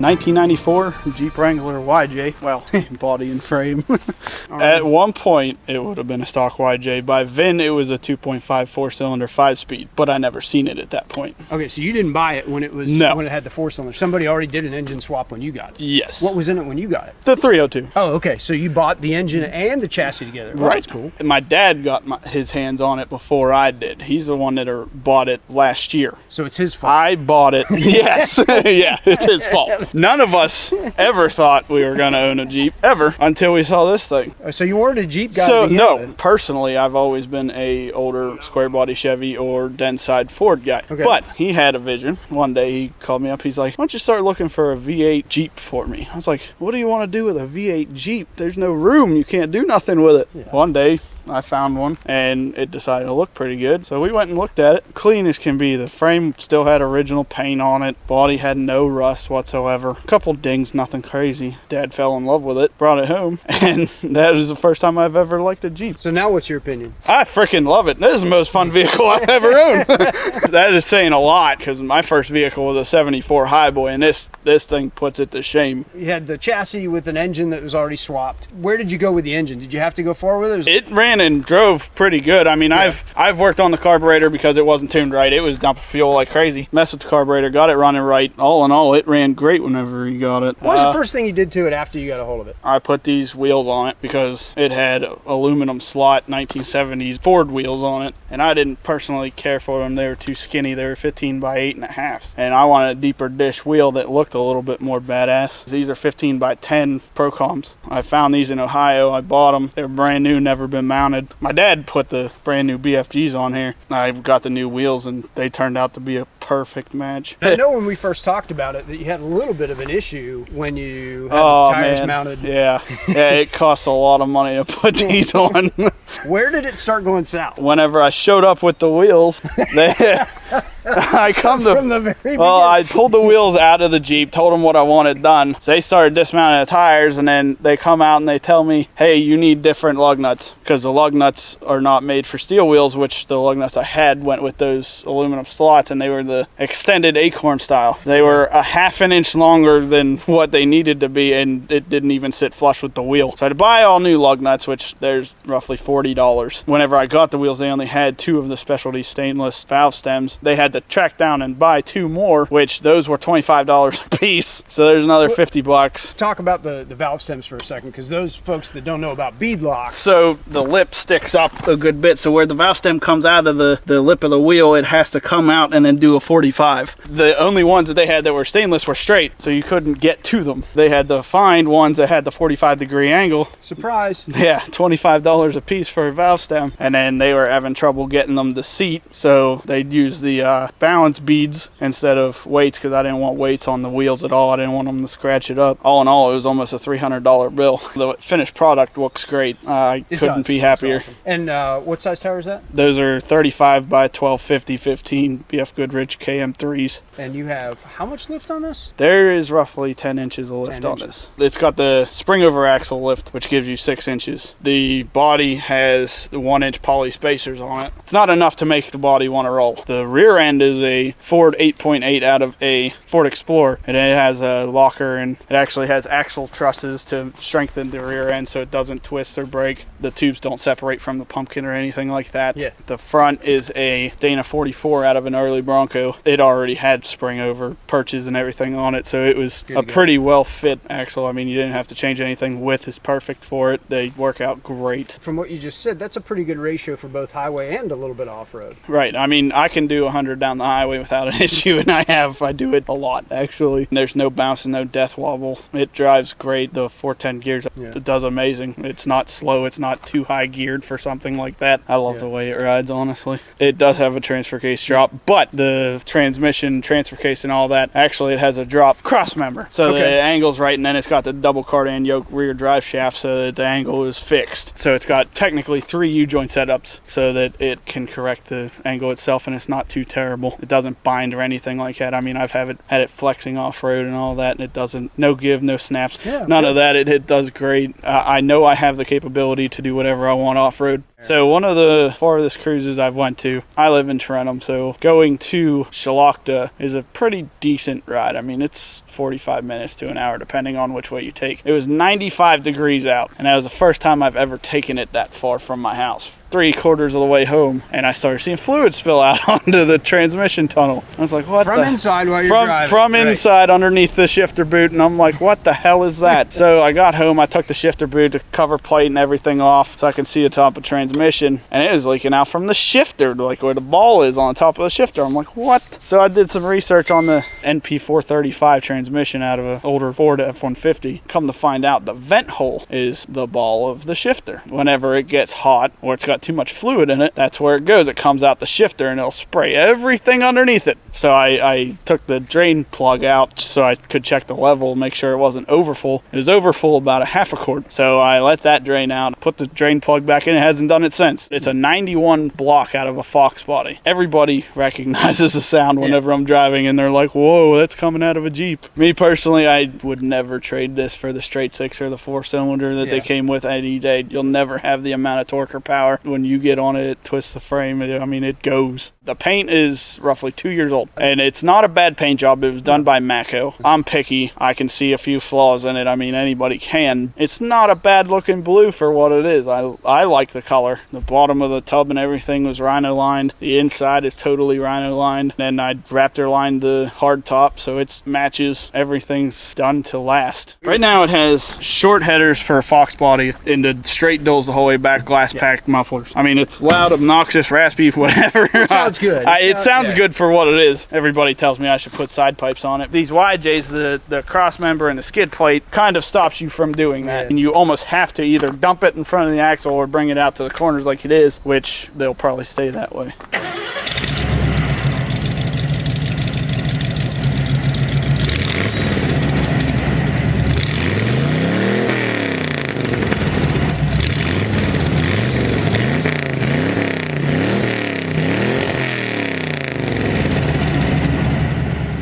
1994 Jeep Wrangler YJ. Well, body and frame. At one point, it would have been a stock YJ. By VIN, it was a 2.5 4-cylinder 5-speed, but I never seen it at that point. Okay, so you didn't buy it when it was when it had the 4-cylinder. Somebody already did an engine swap when you got it. Yes. What was in it when you got it? The 302. Oh, okay. So you bought the engine and the chassis together. Well, right. That's cool. And my dad got his hands on it before I did. He's the one that bought it last year. So it's his fault. I bought it. Yes. Yeah, it's his fault. None of us ever thought we were going to own a Jeep, ever, until we saw this thing. So you weren't a Jeep guy? So, no. Personally, I've always been a older square body Chevy or dense side Ford guy. Okay. But he had a vision. One day he called me up. He's like, why don't you start looking for a V8 Jeep for me? I was like, what do you want to do with a V8 Jeep? There's no room. You can't do nothing with it. Yeah. One day, I found one and it decided to look pretty good. So we went and looked at it. Clean as can be. The frame still had original paint on it. Body had no rust whatsoever. A couple dings, nothing crazy. Dad fell in love with it, brought it home, and that is the first time I've ever liked a Jeep. So now what's your opinion? I freaking love it. This is the most fun vehicle I've ever owned. That is saying a lot because my first vehicle was a 74 Highboy, and this thing puts it to shame. You had the chassis with an engine that was already swapped. Where did you go with the engine? Did you have to go forward with it? It ran and drove pretty good. I mean, yeah. I've worked on the carburetor because it wasn't tuned right. It was dumping fuel like crazy. Messed with the carburetor, got it running right. All in all, it ran great whenever you got it. What was the first thing you did to it after you got a hold of it? I put these wheels on it because it had aluminum slot 1970s Ford wheels on it, and I didn't personally care for them. They were too skinny. They were 15 by 8.5, and I wanted a deeper dish wheel that looked a little bit more badass. These are 15 by 10 Procoms. I found these in Ohio. I bought them. They're brand new, never been mounted. My dad put the brand new BFGs on here. I got the new wheels and they turned out to be a perfect match. I know when we first talked about it that you had a little bit of an issue when you had the tires mounted. Yeah, it costs a lot of money to put these on. Where did it start going south? Whenever I showed up with the wheels, I pulled the wheels out of the Jeep, told them what I wanted done. So they started dismounting the tires, and then they come out and they tell me, hey, you need different lug nuts because the lug nuts are not made for steel wheels, which the lug nuts I had went with those aluminum slots, and they were the extended Acorn style. They were a half an inch longer than what they needed to be, and it didn't even sit flush with the wheel. So I had to buy all new lug nuts, which there's roughly $40. Whenever I got the wheels, they only had 2 of the specialty stainless valve stems. They had to track down and buy 2 more, which those were $25 a piece. So there's another $50. Talk about the valve stems for a second, because those folks that don't know about bead locks. So the lip sticks up a good bit. So where the valve stem comes out of the lip of the wheel, it has to come out and then do a 45. The only ones that they had that were stainless were straight, so you couldn't get to them. They had to find ones that had the 45-degree angle. Surprise. Yeah, $25 a piece for a valve stem. And then they were having trouble getting them to seat, so they'd use the balance beads instead of weights, because I didn't want weights on the wheels at all. I didn't want them to scratch it up. All in all, it was almost a $300 bill. The finished product looks great. I couldn't be happier. Awesome. And what size tire is that? Those are 35 by 1250 15 BF Goodrich KM3s. And you have how much lift on this? There is roughly 10 inches of lift on this. It's got the spring over axle lift, which gives you 6 inches. The body has 1-inch poly spacers on it. It's not enough to make the body want to roll. The rear end is a Ford 8.8 out of a Ford Explorer, and it has a locker, and it actually has axle trusses to strengthen the rear end so it doesn't twist or break. The tubes don't separate from the pumpkin or anything like that. Yeah. The front is a Dana 44 out of an early Bronco. It already had spring over perches and everything on it, so it was a pretty well fit axle. I mean, you didn't have to change anything. Width is perfect for it. They work out great. From what you just said, that's a pretty good ratio for both highway and a little bit off-road. Right. I mean, I can do 100 down the highway without an issue, and I do it a lot, actually. There's no bounce and no death wobble. It drives great. The 410 gears, it does amazing. It's not slow. It's not too high geared for something like that. I love the way it rides, honestly. It does have a transfer case drop, but the transmission, transfer case, and all that, actually it has a drop cross member. So the angle's right, and then it's got the double cardan yoke rear drive shaft so that the angle is fixed. So it's got technically 3 U-joint setups so that it can correct the angle itself, and it's not too terrible. terrible. It doesn't bind or anything like that. I mean, I've had it flexing off-road and all that, and it doesn't, no give, no snaps, none of that. It does great. I know I have the capability to do whatever I want off-road. So one of the farthest cruises I've went to, I live in Trentham, so going to Shalakta is a pretty decent ride. I mean, it's 45 minutes to an hour, depending on which way you take. It was 95 degrees out, and that was the first time I've ever taken it that far from my house. 3/4 of the way home, and I started seeing fluid spill out onto the transmission tunnel. I was like, what from inside while you're driving? From inside underneath the shifter boot, and I'm like, what the hell is that? So I got home, I took the shifter boot, the cover plate and everything off so I can see the top of transmission, and it was leaking out from the shifter, like where the ball is on top of the shifter. I'm like, what? So I did some research on the NP435 transmission out of an older Ford F-150. Come to find out, the vent hole is the ball of the shifter. Whenever it gets hot or it's got too much fluid in it, that's where it goes. It comes out the shifter and it'll spray everything underneath it. So I took the drain plug out so I could check the level, make sure it wasn't overfull. It was overfull about a 1/2 quart. So I let that drain out, put the drain plug back in. It hasn't done it since. It's a 91 block out of a Fox body. Everybody recognizes the sound whenever I'm driving, and they're like, whoa, that's coming out of a Jeep. Me personally, I would never trade this for the straight 6 or the 4-cylinder that they came with any day. You'll never have the amount of torque or power. When you get on it, it twists the frame. I mean, it goes. The paint is roughly 2 years old, and it's not a bad paint job. It was done by Mako. I'm picky. I can see a few flaws in it. I mean, anybody can. It's not a bad looking blue for what it is. I like the color. The bottom of the tub and everything was rhino lined. The inside is totally rhino lined. Then I Raptor lined the hard top, so it matches. Everything's done to last. Right now it has short headers for a Fox body into straight dulls the whole way back, glass packed mufflers. I mean, it's loud, obnoxious, raspy, whatever. It sounds good. It sounds good for what it is. Everybody tells me I should put side pipes on it. These YJs, the cross member and the skid plate kind of stops you from doing that. And you almost have to either dump it in front of the axle or bring it out to the corners like it is, which they'll probably stay that way.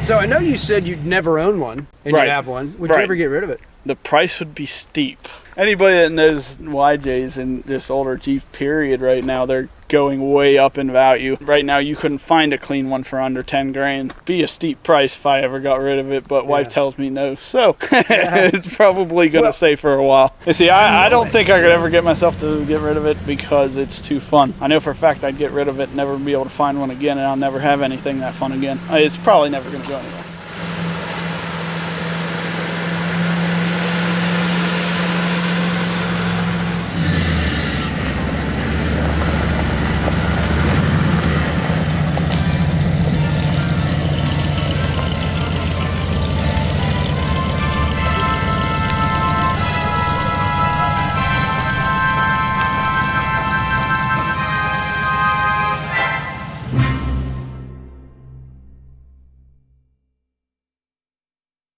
So I know you said you'd never own one, and you have one. Would you ever get rid of it? The price would be steep. Anybody that knows YJs and just older Jeep period right now, they're going way up in value. Right now you couldn't find a clean one for under 10 grand. Be a steep price if I ever got rid of it, but wife tells me no. So it's probably gonna stay for a while. You see, I don't think I could ever get myself to get rid of it because it's too fun. I know for a fact I'd get rid of it and never be able to find one again, and I'll never have anything that fun again. It's probably never gonna go anywhere.